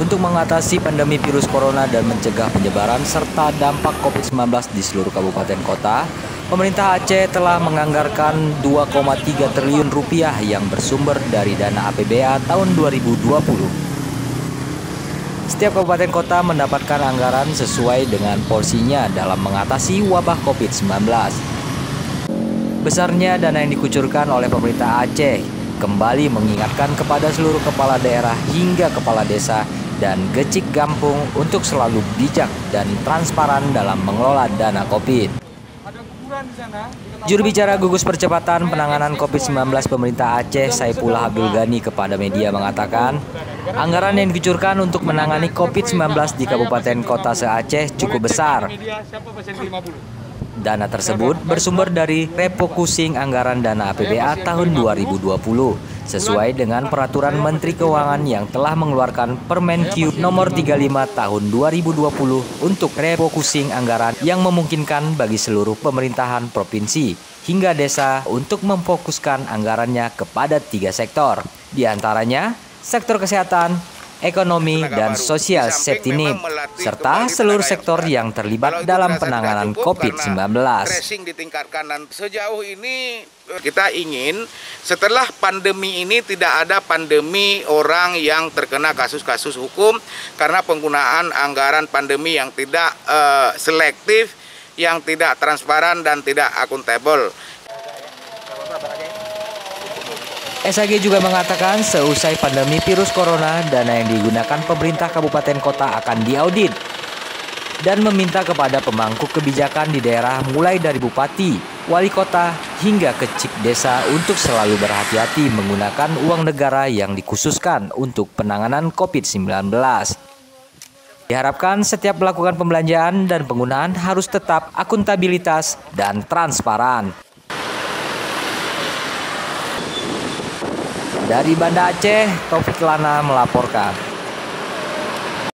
Untuk mengatasi pandemi virus corona dan mencegah penyebaran serta dampak COVID-19 di seluruh kabupaten kota, pemerintah Aceh telah menganggarkan 2,3 triliun rupiah yang bersumber dari dana APBA tahun 2020. Setiap kabupaten kota mendapatkan anggaran sesuai dengan porsinya dalam mengatasi wabah COVID-19. Besarnya dana yang dikucurkan oleh pemerintah Aceh kembali mengingatkan kepada seluruh kepala daerah hingga kepala desa dan gecik gampung untuk selalu bijak dan transparan dalam mengelola dana COVID. Juru bicara gugus percepatan penanganan COVID-19 pemerintah Aceh, Saifullah Abdul Ghani, kepada media mengatakan, anggaran yang dikucurkan untuk menangani COVID-19 di kabupaten kota se-Aceh cukup besar. Dana tersebut bersumber dari refocusing anggaran dana APBA tahun 2020, sesuai dengan peraturan Menteri Keuangan yang telah mengeluarkan Permenkyu nomor 35 tahun 2020 untuk refocusing anggaran yang memungkinkan bagi seluruh pemerintahan provinsi hingga desa untuk memfokuskan anggarannya kepada 3 sektor, di antaranya sektor kesehatan, ekonomi, dan sosial safety net, serta seluruh sektor yang terlibat dalam penanganan COVID-19. Tracing ditingkatkan dan sejauh ini kita ingin setelah pandemi ini tidak ada pandemi orang yang terkena kasus-kasus hukum karena penggunaan anggaran pandemi yang tidak selektif, yang tidak transparan dan tidak akuntabel. SAG juga mengatakan seusai pandemi virus corona, dana yang digunakan pemerintah kabupaten kota akan diaudit dan meminta kepada pemangku kebijakan di daerah mulai dari bupati, wali kota, hingga kecik desa untuk selalu berhati-hati menggunakan uang negara yang dikhususkan untuk penanganan COVID-19. Diharapkan setiap melakukan pembelanjaan dan penggunaan harus tetap akuntabilitas dan transparan. Dari Banda Aceh, Taufik Lana melaporkan.